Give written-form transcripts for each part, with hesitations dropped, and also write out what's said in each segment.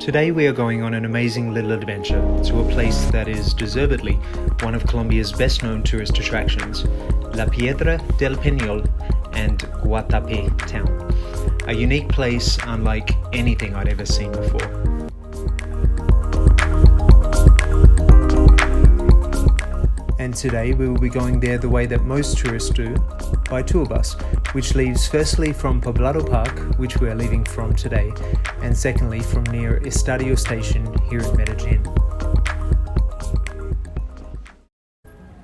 Today we are going on an amazing little adventure to a place that is deservedly one of Colombia's best known tourist attractions, La Piedra del Peñol and Guatapé town. A unique place unlike anything I'd ever seen before. And today we will be going there the way that most tourists do, by tour bus, which leaves firstly from Poblado Park, which we are leaving from today, and secondly from near Estadio Station here in Medellin.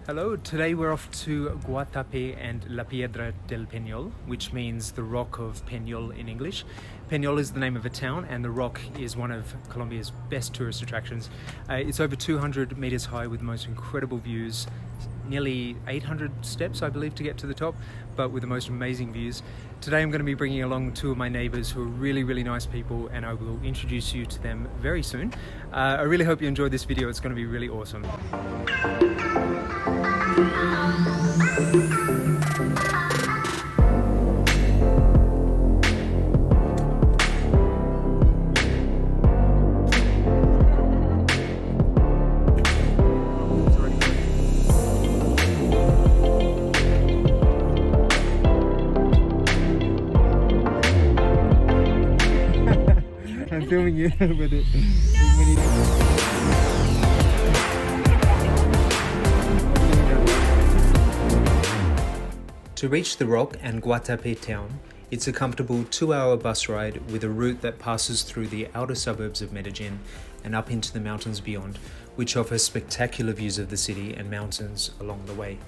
Hello, today we're off to Guatapé and La Piedra del Peñol, which means the Rock of Penol in English. Penol is the name of a town and the rock is one of Colombia's best tourist attractions. It's over 200 meters high with the most incredible views, nearly 800 steps I believe to get to the top, but with the most amazing views. Today I'm going to be bringing along two of my neighbors who are really nice people, and I will introduce you to them very soon. I really hope you enjoyed this video. It's going to be really awesome. I'm filming you with it. To reach the Rock and Guatapé town, it's a comfortable 2-hour bus ride with a route that passes through the outer suburbs of Medellin and up into the mountains beyond, which offers spectacular views of the city and mountains along the way.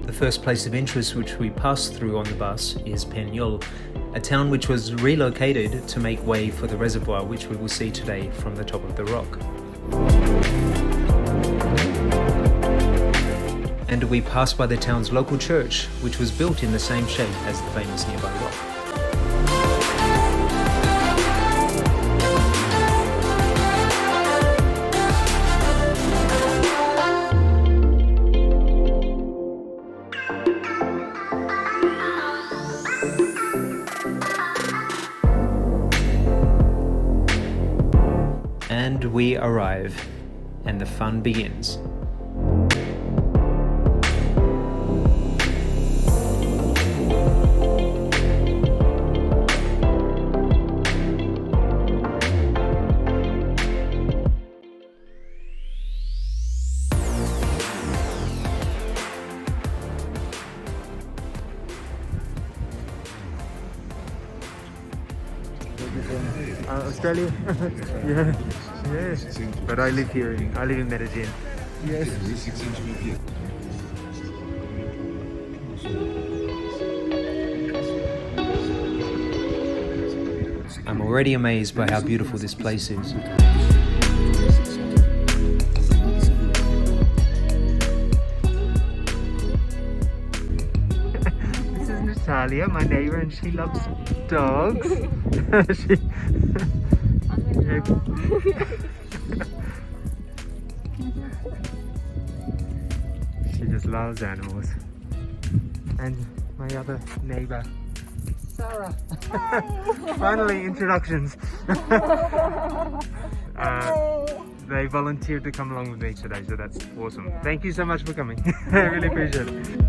The first place of interest which we passed through on the bus is Penol, a town which was relocated to make way for the reservoir which we will see today from the top of the rock. And we passed by the town's local church, which was built in the same shape as the famous nearby rock. And we arrive, and the fun begins. Australia? Yeah. Yes. But I live here. I live in Medellin. Yes. I'm already amazed by how beautiful this place is. This is Natalia, my neighbor, and she loves dogs. She just loves animals. And my other neighbor, Sarah. Finally, introductions. They volunteered to come along with me today, so that's awesome. Thank you so much for coming. I really appreciate it.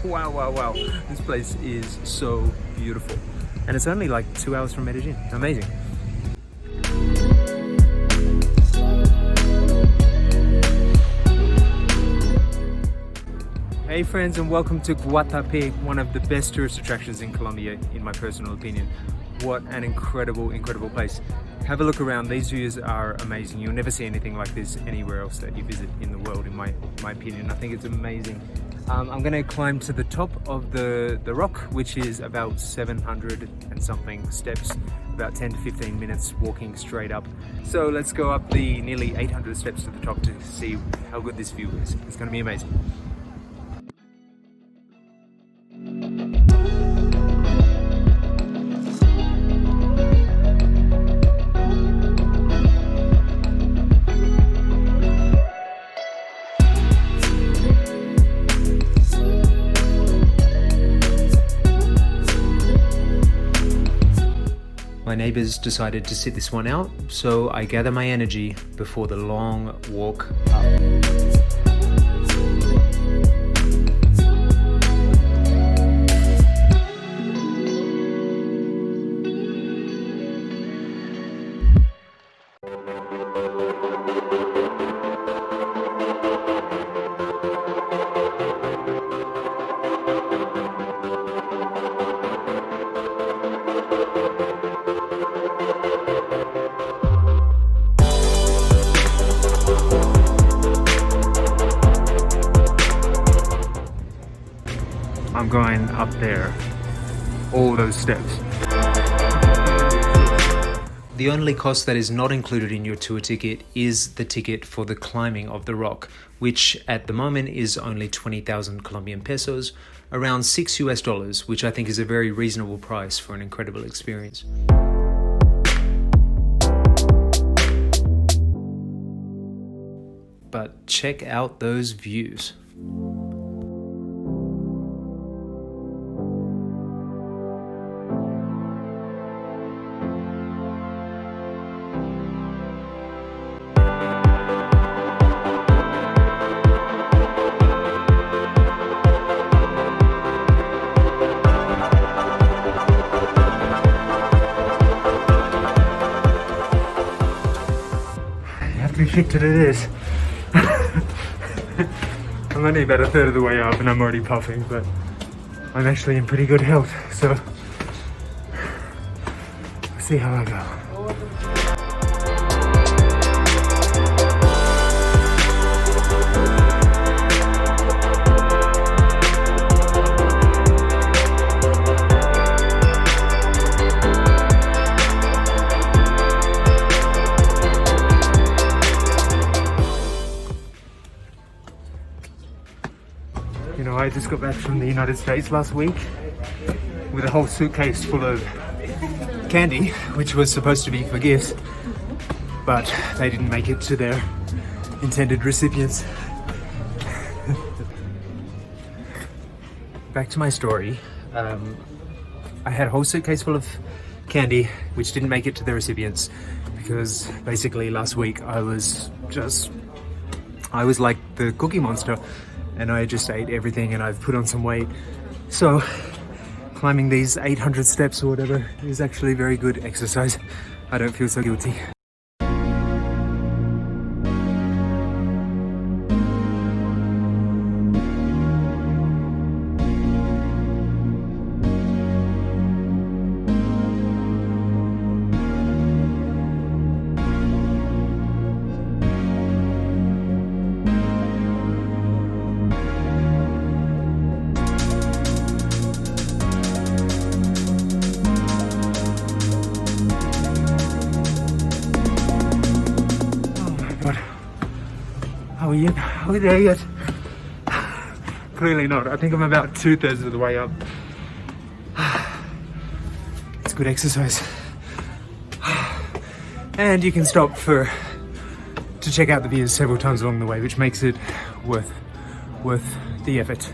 Wow. This place is so beautiful. And it's only like 2 hours from Medellin. Amazing. Hey friends, and welcome to Guatape, one of the best tourist attractions in Colombia, in my personal opinion. What an incredible, incredible place. Have a look around. These views are amazing. You'll never see anything like this anywhere else that you visit in the world, in my opinion. I think it's amazing. I'm going to climb to the top of the rock, which is about 700 and something steps, about 10 to 15 minutes walking straight up. So let's go up the nearly 800 steps to the top to see how good this view is. It's going to be amazing. My neighbors decided to sit this one out, so I gather my energy before the long walk up. I'm going up there, all those steps. The only cost that is not included in your tour ticket is the ticket for the climbing of the rock, which at the moment is only 20,000 Colombian pesos, around $6 US, which I think is a very reasonable price for an incredible experience. But check out those views. To be fit to do this. I'm only about a third of the way up and I'm already puffing, but I'm actually in pretty good health, so we'll see how I go. You know, I just got back from the United States last week with a whole suitcase full of candy, which was supposed to be for gifts, but they didn't make it to their intended recipients. Back to my story. I had a whole suitcase full of candy, which didn't make it to the recipients because basically last week I was like the Cookie Monster. And I just ate everything and I've put on some weight. So climbing these 800 steps or whatever is actually very good exercise. I don't feel so guilty. Are we there yet? Clearly not. I think I'm about 2/3 of the way up. It's good exercise. And you can stop to check out the views several times along the way, which makes it worth the effort.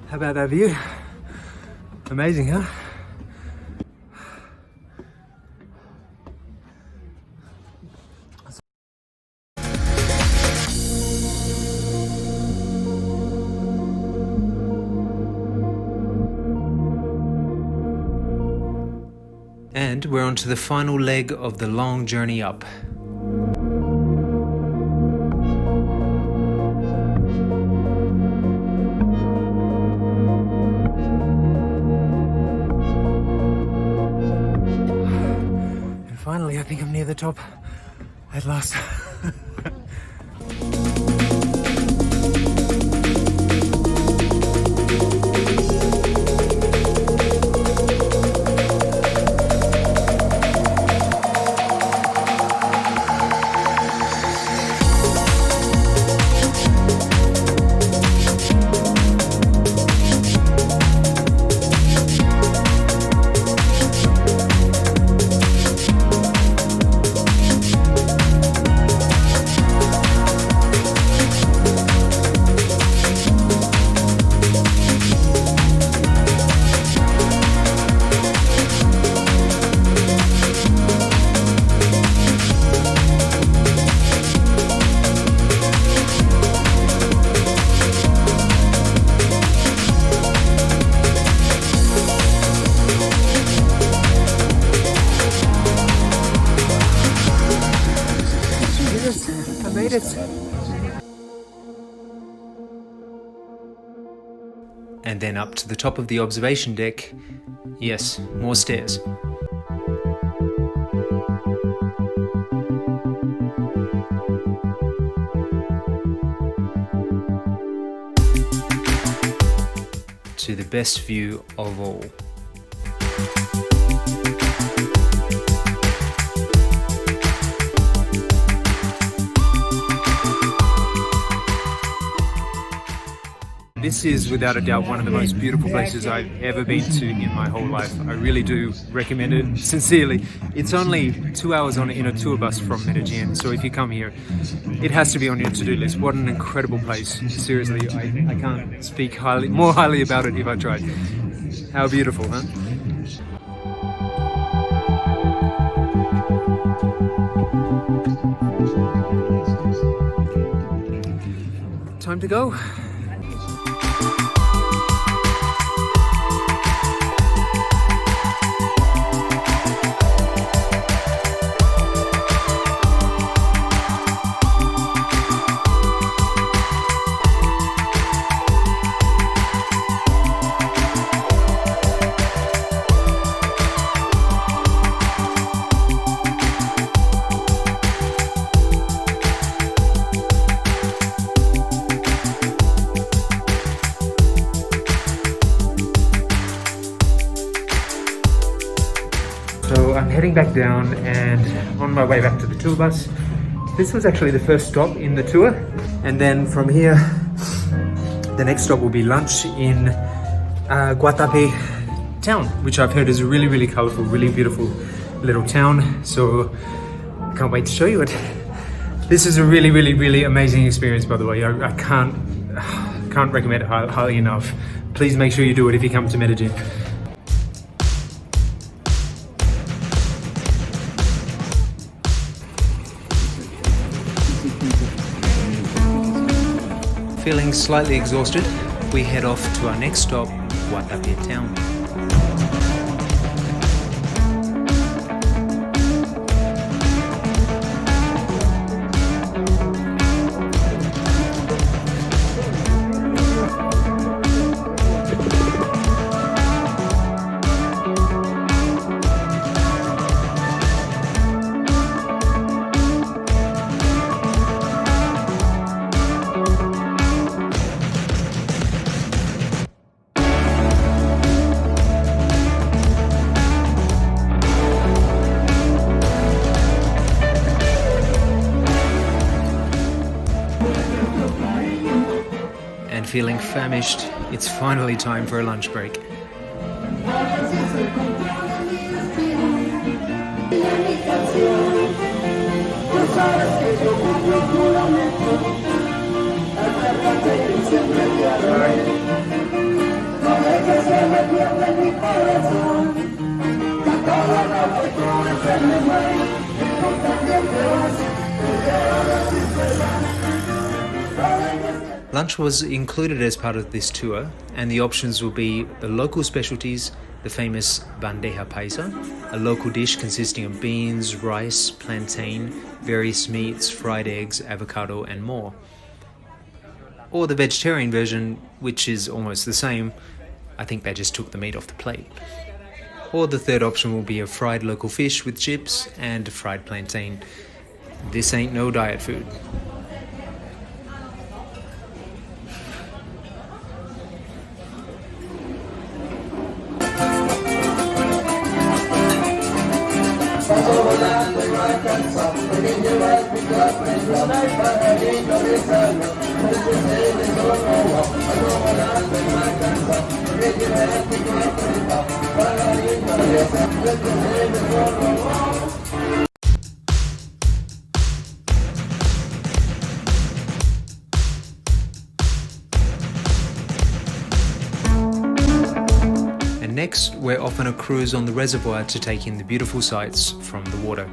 How about that view? Amazing, huh? And we're on to the final leg of the long journey up. And finally, I think I'm near the top at last. And then up to the top of the observation deck. Yes, more stairs. To the best view of all. This is without a doubt one of the most beautiful places I've ever been to in my whole life. I really do recommend it sincerely. It's only 2 hours in a tour bus from Medellin, so if you come here, it has to be on your to-do list. What an incredible place. Seriously, I can't speak more highly about it if I tried. How beautiful, huh? Time to go. So I'm heading back down and on my way back to the tour bus. This was actually the first stop in the tour, and then from here the next stop will be lunch in Guatape town, which I've heard is a really colorful, really beautiful little town. So I can't wait to show you it. This is a really amazing experience, by the way. I can't recommend it highly enough. Please make sure you do it if you come to Medellin. Feeling slightly exhausted, we head off to our next stop, Guatape town. Feeling famished, it's finally time for a lunch break. Lunch was included as part of this tour, and the options will be the local specialties the famous bandeja paisa, a local dish consisting of beans, rice, plantain, various meats, fried eggs, avocado, and more. Or the vegetarian version, which is almost the same. I think they just took the meat off the plate. Or the third option will be a fried local fish with chips and fried plantain. This ain't no diet food. And next, we're off on a cruise on the reservoir to take in the beautiful sights from the water.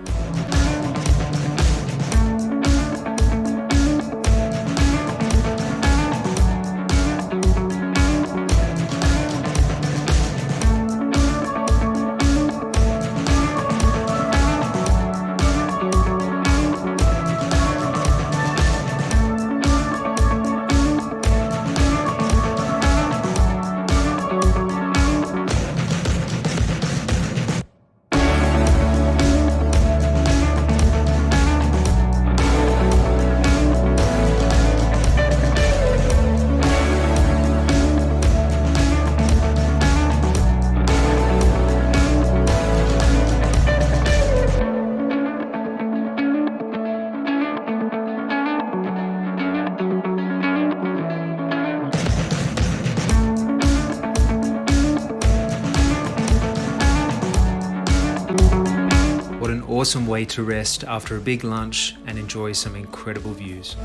What an awesome way to rest after a big lunch and enjoy some incredible views.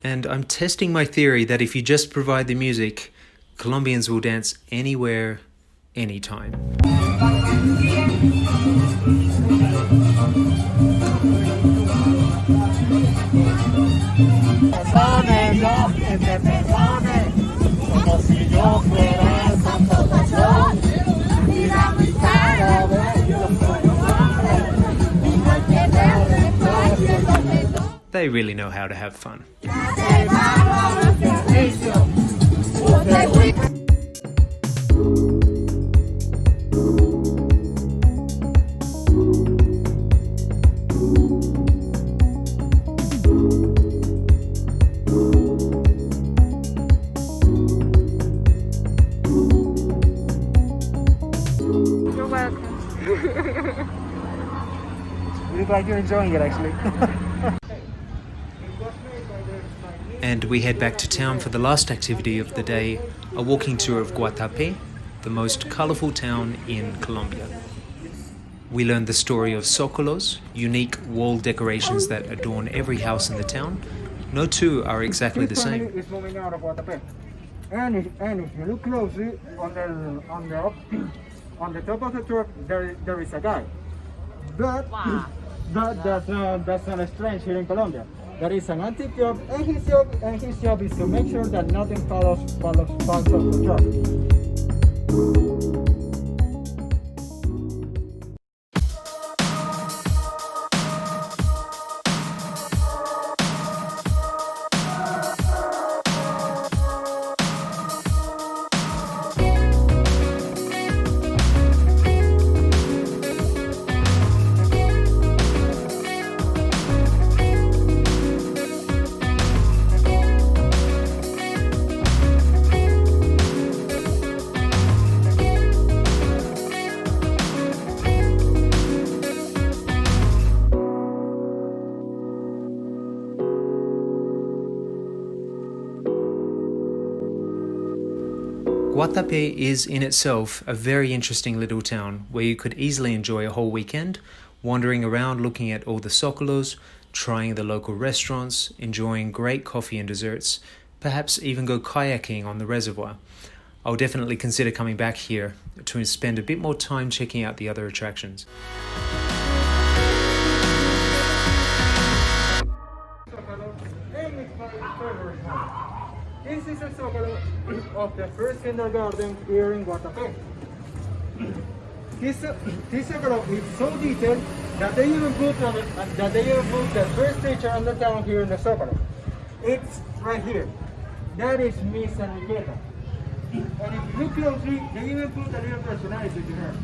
And I'm testing my theory that if you just provide the music, Colombians will dance anywhere, anytime. They really know how to have fun. You're welcome. You look like you're enjoying it, actually. And we head back to town for the last activity of the day, a walking tour of Guatape, the most colorful town in Colombia. We learned the story of socolos, unique wall decorations that adorn every house in the town. No two are exactly the same. Is moving out of Guatapé. And if you look closely on the top of the truck, there is a guy. But that's not strange here in Colombia. There is an antique job, and his job is to make sure that nothing falls off the truck. Guatape is in itself a very interesting little town where you could easily enjoy a whole weekend, wandering around looking at all the socolos, trying the local restaurants, enjoying great coffee and desserts, perhaps even go kayaking on the reservoir. I'll definitely consider coming back here to spend a bit more time checking out the other attractions. This is a zocalo of the first kindergarten here in Guatape. This zocalo is so detailed that they even put the first teacher on the town here in the zocalo. It's right here. That is Miss Enriqueta. And if you look closely, they even put a little personality to her.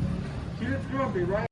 She looks grumpy, right?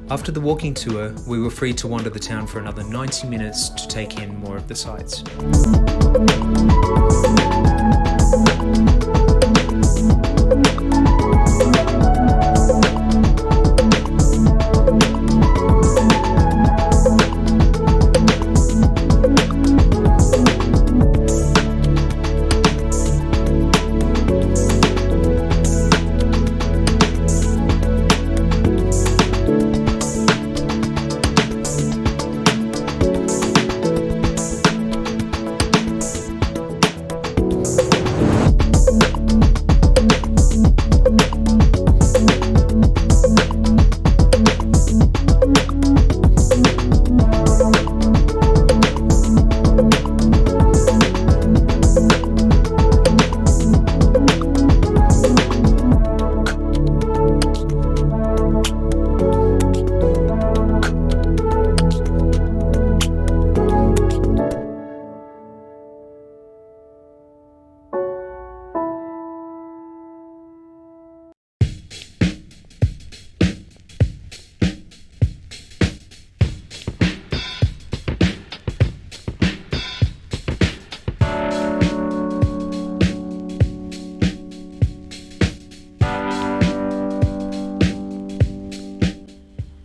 After the walking tour, we were free to wander the town for another 90 minutes to take in more of the sights.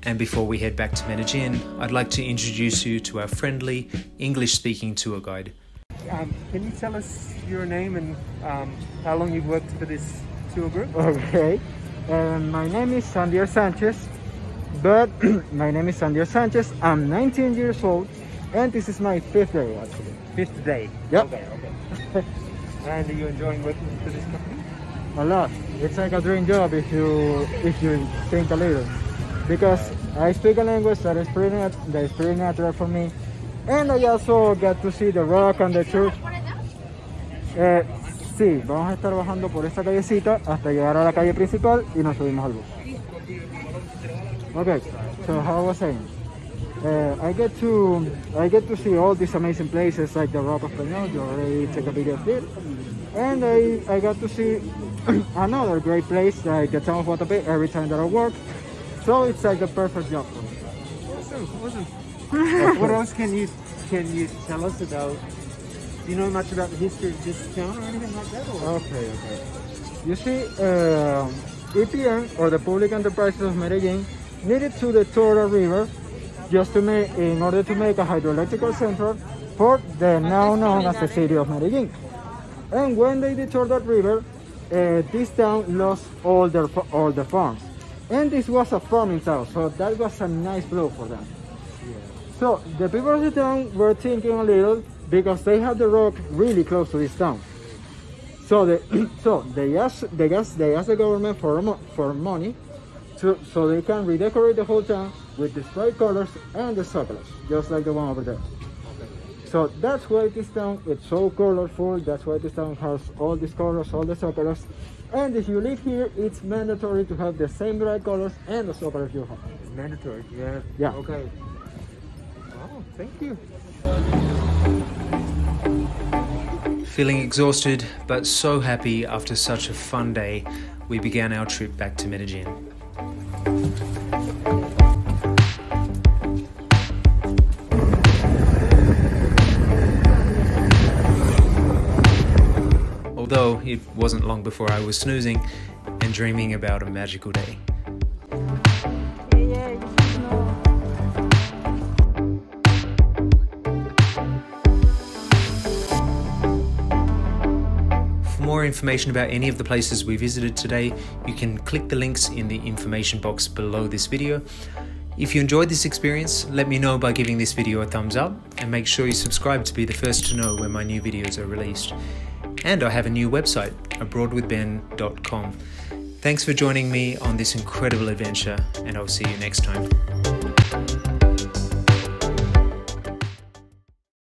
And before we head back to Medellin, I'd like to introduce you to our friendly English-speaking tour guide. Can you tell us your name and how long you've worked for this tour group? Okay. My name is Sandier Sanchez, I'm 19 years old, and this is my 5th day actually. 5th day? Yep. Okay. And are you enjoying working for this company? A lot. It's like a dream job if you think a little. Because I speak a language that is pretty natural for me. And I also get to see the rock and the church. Sí, vamos a estar bajando por esta callecita hasta llegar a la calle principal y nos subimos al bus. Okay, so how I was saying, I get to see all these amazing places like the rock of Penol. You already took a video of it. And I got to see another great place like the town of Guatape every time that I work. So it's like the perfect job for me. Awesome. What else can you tell us about? Do you know much about the history of this town or anything like that? Or? Okay. You see, EPN, or the Public Enterprises of Medellin, needed to detour a river just in order to make a hydroelectrical center for the now known as the city of Medellin. And when they detoured that river, this town lost all the farms. And this was a farming town, so that was a nice blow for them. Yeah. So the people of the town were thinking a little because they had the rock really close to this town. So they asked the government for money so they can redecorate the whole town with the bright colors and the socolos, just like the one over there. So that's why this town is so colorful. That's why this town has all these colors, all the socolos. And if you live here, it's mandatory to have the same bright colors and the socolos you have. It's mandatory. Yeah. Yeah. Okay. Oh, thank you. Feeling exhausted, but so happy after such a fun day, we began our trip back to Medellin. although it wasn't long before I was snoozing and dreaming about a magical day. For more information about any of the places we visited today, you can click the links in the information box below this video. If you enjoyed this experience, let me know by giving this video a thumbs up, and make sure you subscribe to be the first to know when my new videos are released. And I have a new website, abroadwithben.com. Thanks for joining me on this incredible adventure, and I'll see you next time.